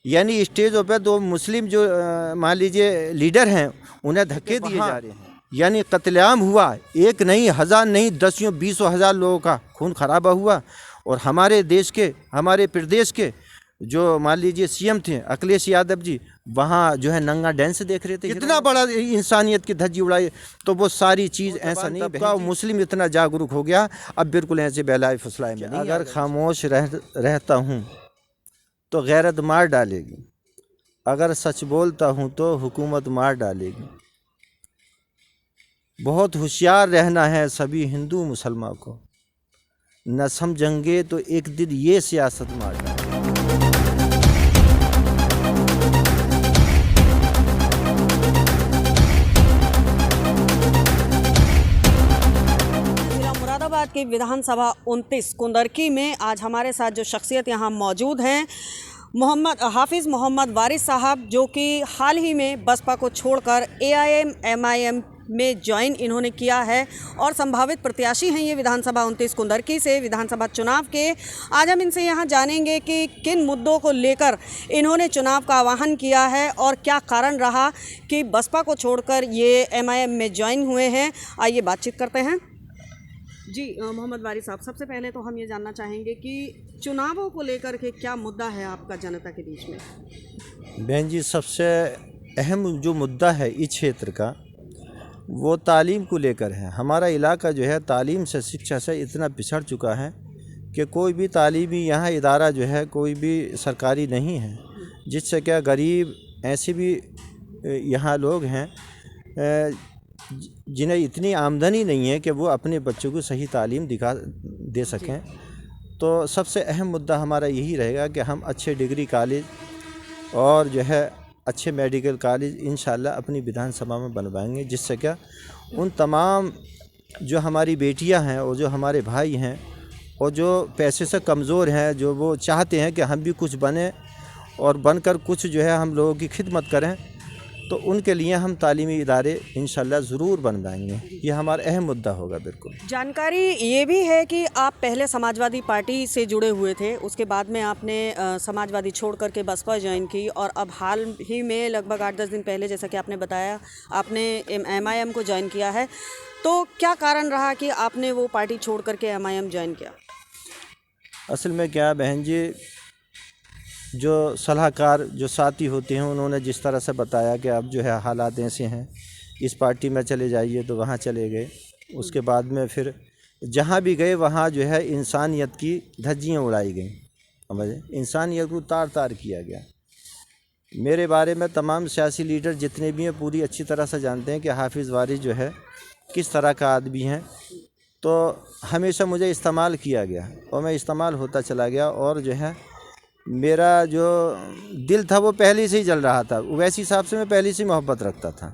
यानी स्टेजों पे दो मुस्लिम जो मान लीजिए लीडर हैं उन्हें धक्के दिए जा रहे हैं। यानी कत्लेआम हुआ, एक नहीं, हज़ार नहीं, दसियों बीसों हज़ार लोगों का खून खराबा हुआ। और हमारे देश के, हमारे प्रदेश के जो मान लीजिए सीएम थे अखिलेश यादव जी, वहाँ जो है नंगा डांस देख रहे थे। इतना बड़ा इंसानियत की धज्जी उड़ाई। तो वो सारी चीज़ ऐसा नहीं का मुस्लिम इतना जागरूक हो गया, अब बिल्कुल ऐसे बहलाए फुसलाए में नहीं। अगर खामोश रहता हूँ तो गैरत मार डालेगी, अगर सच बोलता हूँ तो हुकूमत मार डालेगी। बहुत होशियार रहना है सभी हिंदू मुसलमान को, न समझेंगे तो एक दिन ये सियासत मार डालेगी। मुरादाबाद की विधानसभा 29 कुंदरकी में आज हमारे साथ जो शख्सियत यहाँ मौजूद हैं, हाफिज़ मोहम्मद वारिस साहब, जो कि हाल ही में बसपा को छोड़कर AIM MIM में ज्वाइन इन्होंने किया है और संभावित प्रत्याशी हैं ये विधानसभा 29 कुंदरकी से विधानसभा चुनाव के। आज हम इनसे यहाँ जानेंगे कि किन मुद्दों को लेकर इन्होंने चुनाव का आह्वान किया है और क्या कारण रहा कि बसपा को छोड़कर ये MIM में ज्वाइन हुए हैं। आइए बातचीत करते हैं। जी मोहम्मद वारिस साहब, सबसे पहले तो हम ये जानना चाहेंगे कि चुनावों को लेकर के क्या मुद्दा है आपका जनता के बीच में। बहन जी, सबसे अहम जो मुद्दा है इस क्षेत्र का वो तालीम को लेकर है। हमारा इलाका जो है तालीम से, शिक्षा से इतना पिछड़ चुका है कि कोई भी तालीमी यहाँ इदारा जो है कोई भी सरकारी नहीं है, जिससे क्या गरीब ऐसे भी यहाँ लोग हैं जिन्हें इतनी आमदनी नहीं है कि वो अपने बच्चों को सही तालीम दे सकें। तो सबसे अहम मुद्दा हमारा यही रहेगा कि हम अच्छे डिग्री कॉलेज और जो है अच्छे मेडिकल कॉलेज इंशाल्लाह अपनी विधानसभा में बनवाएंगे, जिससे क्या उन तमाम जो हमारी बेटियां हैं और जो हमारे भाई हैं और जो पैसे से कमज़ोर हैं, जो वो चाहते हैं कि हम भी कुछ बने और बनकर कुछ जो है हम लोगों की खिदमत करें, तो उनके लिए हम तालीमी इदारे इंशाल्लाह ज़रूर बनवाएंगे। ये हमारा अहम मुद्दा होगा। बिल्कुल। जानकारी ये भी है कि आप पहले समाजवादी पार्टी से जुड़े हुए थे, उसके बाद में आपने समाजवादी छोड़ करके बसपा ज्वाइन की और अब हाल ही में लगभग 8-10 दिन पहले, जैसा कि आपने बताया, आपने MIM को ज्वाइन किया है। तो क्या कारण रहा कि आपने वो पार्टी छोड़ करके MIM ज्वाइन किया? असल में क्या बहन जी, जो सलाहकार जो साथी होते हैं उन्होंने जिस तरह से बताया कि अब जो है हालात ऐसे हैं, इस पार्टी में चले जाइए, तो वहाँ चले गए। उसके बाद में फिर जहाँ भी गए वहाँ जो है इंसानियत की धज्जियाँ उड़ाई गई, समझे, इंसानियत को तार तार किया गया। मेरे बारे में तमाम सियासी लीडर जितने भी हैं पूरी अच्छी तरह से जानते हैं कि हाफिज़ वारिस जो है किस तरह का आदमी है। तो हमेशा मुझे इस्तेमाल किया गया और मैं इस्तेमाल होता चला गया, और जो है मेरा जो दिल था वो पहले से ही जल रहा था। वैसी हिसाब से मैं पहले से मोहब्बत रखता था,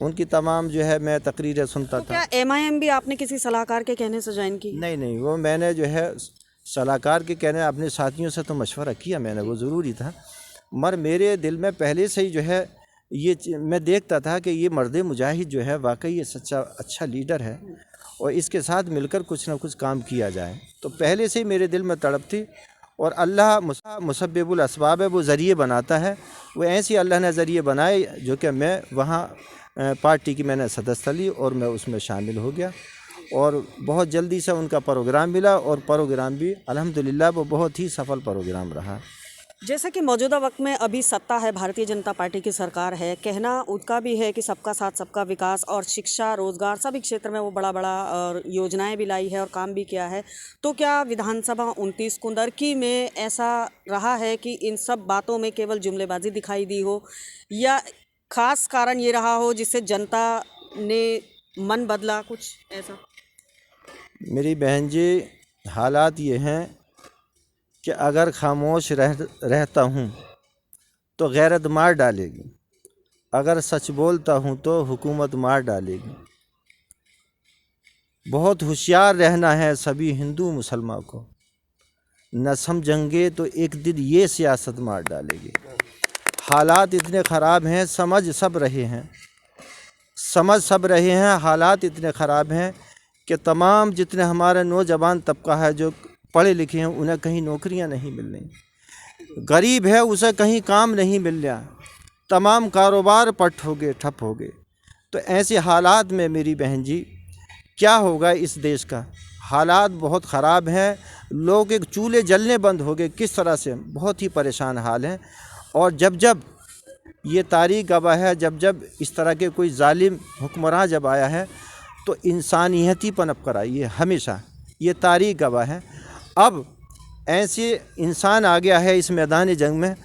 उनकी तमाम जो है मैं तकरीरें सुनता था। क्या MIM भी आपने किसी सलाहकार के कहने से ज्वाइन की? नहीं, वो मैंने जो है सलाहकार के कहने, अपने साथियों से तो मशवरा किया मैंने, वो ज़रूरी था, मगर मेरे दिल में पहले से ही जो है ये मैं देखता था कि ये मर्द मुजाहिद जो है वाकई ये सच्चा अच्छा लीडर है और इसके साथ मिलकर कुछ ना कुछ काम किया जाए। तो पहले से ही मेरे दिल में तड़प थी, और अल्लाह मुसब्बिबुल असबाब है, वो ज़रिए बनाता है। वो ऐसी अल्लाह ने ज़रिए बनाए जो कि मैं वहाँ पार्टी की मैंने सदस्यता ली और मैं उसमें शामिल हो गया, और बहुत जल्दी से उनका प्रोग्राम मिला, और प्रोग्राम भी अल्हम्दुलिल्लाह वो बहुत ही सफल प्रोग्राम रहा। जैसा कि मौजूदा वक्त में अभी सत्ता है, भारतीय जनता पार्टी की सरकार है, कहना उनका भी है कि सबका साथ सबका विकास, और शिक्षा, रोजगार, सभी क्षेत्र में वो बड़ा योजनाएं भी लाई है और काम भी किया है। तो क्या विधानसभा 29 कुंदरकी में ऐसा रहा है कि इन सब बातों में केवल जुमलेबाजी दिखाई दी हो, या खास कारण ये रहा हो जिससे जनता ने मन बदला, कुछ ऐसा? मेरी बहन जी, हालात ये हैं कि अगर खामोश रहता हूँ तो गैरत मार डालेगी, अगर सच बोलता हूँ तो हुकूमत मार डालेगी। बहुत होशियार रहना है सभी हिंदू मुसलमान को, न समझेंगे तो एक दिन ये सियासत मार डालेगी। हालात इतने ख़राब हैं, समझ सब रहे हैं, हालात इतने ख़राब हैं कि तमाम जितने हमारे नौजवान तबका है जो पढ़े लिखे हैं उन्हें कहीं नौकरियां नहीं मिल रही। गरीब है उसे कहीं काम नहीं मिल रहा, तमाम कारोबार पट हो गए, ठप हो गए। तो ऐसे हालात में मेरी बहन जी क्या होगा इस देश का? हालात बहुत ख़राब हैं, लोग एक चूल्हे जलने बंद हो गए, किस तरह से बहुत ही परेशान हाल है। और जब जब ये तारीख गवाह है, जब जब इस तरह के कोई जालिम हुक्मरान जब आया है तो इंसानियत ही पनप कर आई है हमेशा, ये तारीख गवाह है। अब ऐसे इंसान आ गया है इस मैदान जंग में,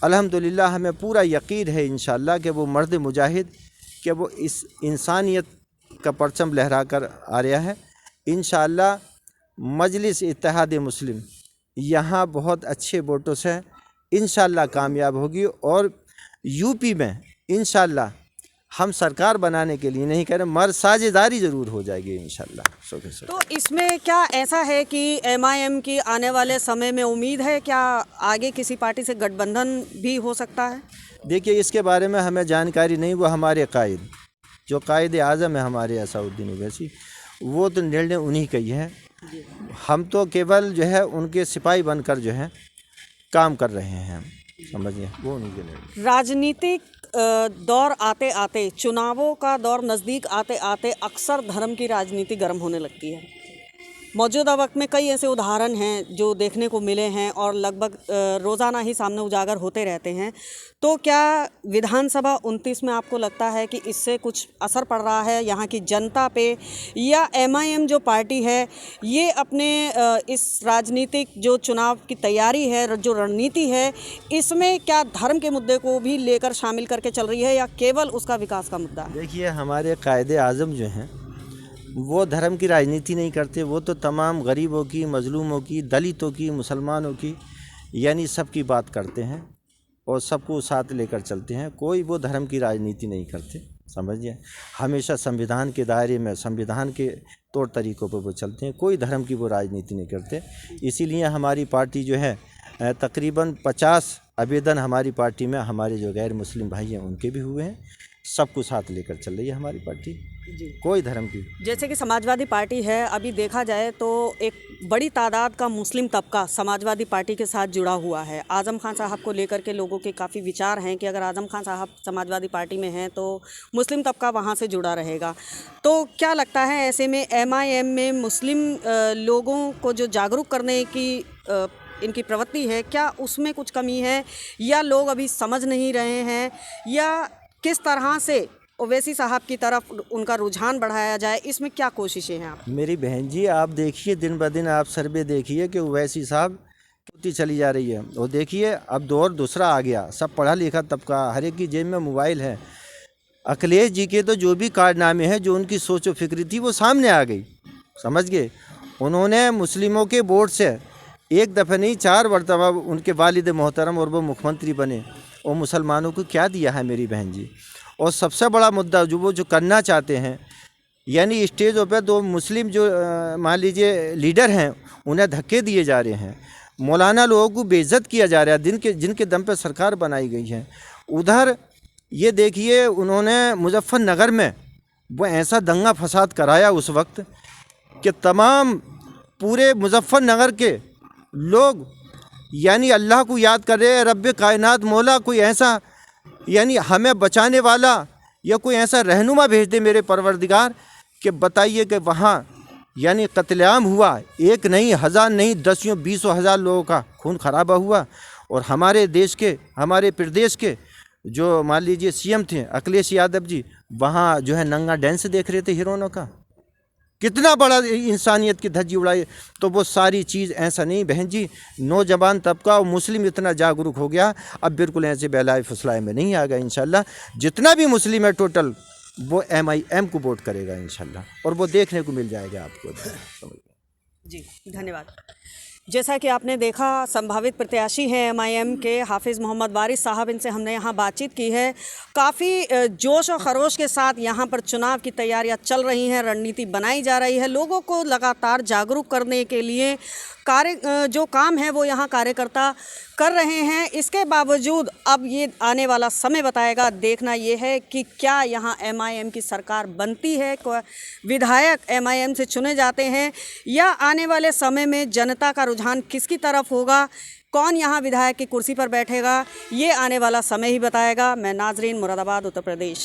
अल्हम्दुलिल्लाह हमें पूरा यकीन है इंशाअल्लाह कि वो मर्द मुजाहिद कि वो इस इंसानियत का परचम लहरा कर आ रहा है। इंशाअल्लाह मजलिस इत्तेहाद मुस्लिम यहाँ बहुत अच्छे वोटों से इंशाअल्लाह कामयाब होगी और यूपी में इंशाअल्लाह हम सरकार बनाने के लिए नहीं कह रहे, मगर साझेदारी ज़रूर हो जाएगी इंशाअल्लाह। तो इसमें क्या ऐसा है कि एमआईएम की आने वाले समय में उम्मीद है, क्या आगे किसी पार्टी से गठबंधन भी हो सकता है? देखिए इसके बारे में हमें जानकारी नहीं, वो हमारे कायद जो कायद आज़म है हमारे असाउद्दीन ओवैसी, वो तो निर्णय उन्हीं का ही है। हम तो केवल जो है उनके सिपाही बनकर जो है काम कर रहे हैं, समझिए, वो उन्हीं के निर्णय। राजनीतिक दौर आते आते, चुनावों का दौर नज़दीक आते आते अक्सर धर्म की राजनीति गर्म होने लगती है। मौजूदा वक्त में कई ऐसे उदाहरण हैं जो देखने को मिले हैं और लगभग रोज़ाना ही सामने उजागर होते रहते हैं। तो क्या विधानसभा 29 में आपको लगता है कि इससे कुछ असर पड़ रहा है यहाँ की जनता पे, या एमआईएम जो पार्टी है ये अपने इस राजनीतिक जो चुनाव की तैयारी है, जो रणनीति है, इसमें क्या धर्म के मुद्दे को भी लेकर शामिल करके चल रही है या केवल उसका विकास का मुद्दा है? देखिए हमारे कायदे आज़म जो हैं वो धर्म की राजनीति नहीं करते, वो तो तमाम गरीबों की, मजलूमों की, दलितों की, मुसलमानों की, यानी सबकी बात करते हैं और सबको साथ लेकर चलते हैं। कोई वो धर्म की राजनीति नहीं करते, समझिए। हमेशा संविधान के दायरे में, संविधान के तौर तरीक़ों पर वो चलते हैं, कोई धर्म की वो राजनीति नहीं करते। इसीलिए हमारी पार्टी जो है तकरीबन 50 आवेदन हमारी पार्टी में हमारे जो गैर मुस्लिम भाई हैं उनके भी हुए हैं। सबको साथ लेकर चल रही है हमारी पार्टी जी। कोई धर्म की। जैसे कि समाजवादी पार्टी है, अभी देखा जाए तो एक बड़ी तादाद का मुस्लिम तबका समाजवादी पार्टी के साथ जुड़ा हुआ है। आज़म खान साहब को लेकर के लोगों के काफ़ी विचार हैं कि अगर आज़म खान साहब समाजवादी पार्टी में हैं तो मुस्लिम तबका वहाँ से जुड़ा रहेगा। तो क्या लगता है ऐसे में एमआईएम में मुस्लिम लोगों को जो जागरूक करने की इनकी प्रवृत्ति है, क्या उसमें कुछ कमी है या लोग अभी समझ नहीं रहे हैं, या किस तरह से ओवैसी साहब की तरफ उनका रुझान बढ़ाया जाए, इसमें क्या कोशिशें हैं आप? मेरी बहन जी आप देखिए दिन ब दिन आप सर्वे देखिए कि ओवैसी साहब टूटी चली जा रही है। और देखिए अब दौर दूसरा आ गया, सब पढ़ा लिखा तबका, हर एक की जेब में मोबाइल है। अखिलेश जी के तो जो भी कारनामे हैं, जो उनकी सोच व फिक्री थी वो सामने आ गई, समझ गए। उन्होंने मुस्लिमों के वोट से एक दफ़ा नहीं 4 मरतबा उनके वालिद मोहतरम और वो मुख्यमंत्री बने, और मुसलमानों को क्या दिया है मेरी बहन जी। और सबसे बड़ा मुद्दा जो वो जो करना चाहते हैं, यानी स्टेजों पे 2 मुस्लिम जो मान लीजिए लीडर हैं उन्हें धक्के दिए जा रहे हैं, मौलाना लोगों को बेइज्जत किया जा रहा है, जिनके दम पे सरकार बनाई गई है। उधर ये देखिए उन्होंने मुजफ्फरनगर में वो ऐसा दंगा फसाद कराया उस वक्त कि तमाम पूरे मुजफ्फरनगर के लोग यानी अल्लाह को याद कर रहे हैं, रब्बे कायनात मौला कोई ऐसा यानी हमें बचाने वाला या कोई ऐसा रहनुमा भेज दे मेरे परवरदिगार, कि बताइए कि वहाँ यानी कत्लेआम हुआ, एक नहीं, 1000 नहीं, 10 20 हज़ार लोगों का खून खराबा हुआ। और हमारे देश के, हमारे प्रदेश के जो मान लीजिए सीएम थे अखिलेश यादव जी, वहाँ जो है नंगा डांस देख रहे थे हीरोइनों का। कितना बड़ा इंसानियत की धज्जी उड़ाई। तो वो सारी चीज़ ऐसा नहीं बहन जी, नौजवान तबका और मुस्लिम इतना जागरूक हो गया, अब बिल्कुल ऐसे बहलाए फुसलाए में नहीं आ गया। इंशाल्लाह जितना भी मुस्लिम है टोटल वो एमआईएम को वोट करेगा इंशाल्लाह, और वो देखने को मिल जाएगा आपको। जी धन्यवाद। जैसा कि आपने देखा, संभावित प्रत्याशी हैं एमआईएम के हाफिज़ मोहम्मद वारिस साहब, इनसे हमने यहाँ बातचीत की है। काफ़ी जोश और ख़रोश के साथ यहाँ पर चुनाव की तैयारियाँ चल रही हैं, रणनीति बनाई जा रही है, लोगों को लगातार जागरूक करने के लिए जो काम है वो यहाँ कार्यकर्ता कर रहे हैं। इसके बावजूद अब ये आने वाला समय बताएगा, देखना ये है कि क्या यहाँ एमआईएम की सरकार बनती है, विधायक एमआईएम से चुने जाते हैं, या आने वाले समय में जनता का रुझान किसकी तरफ होगा, कौन यहाँ विधायक की कुर्सी पर बैठेगा ये आने वाला समय ही बताएगा। मैं नाजरीन, मुरादाबाद, उत्तर प्रदेश।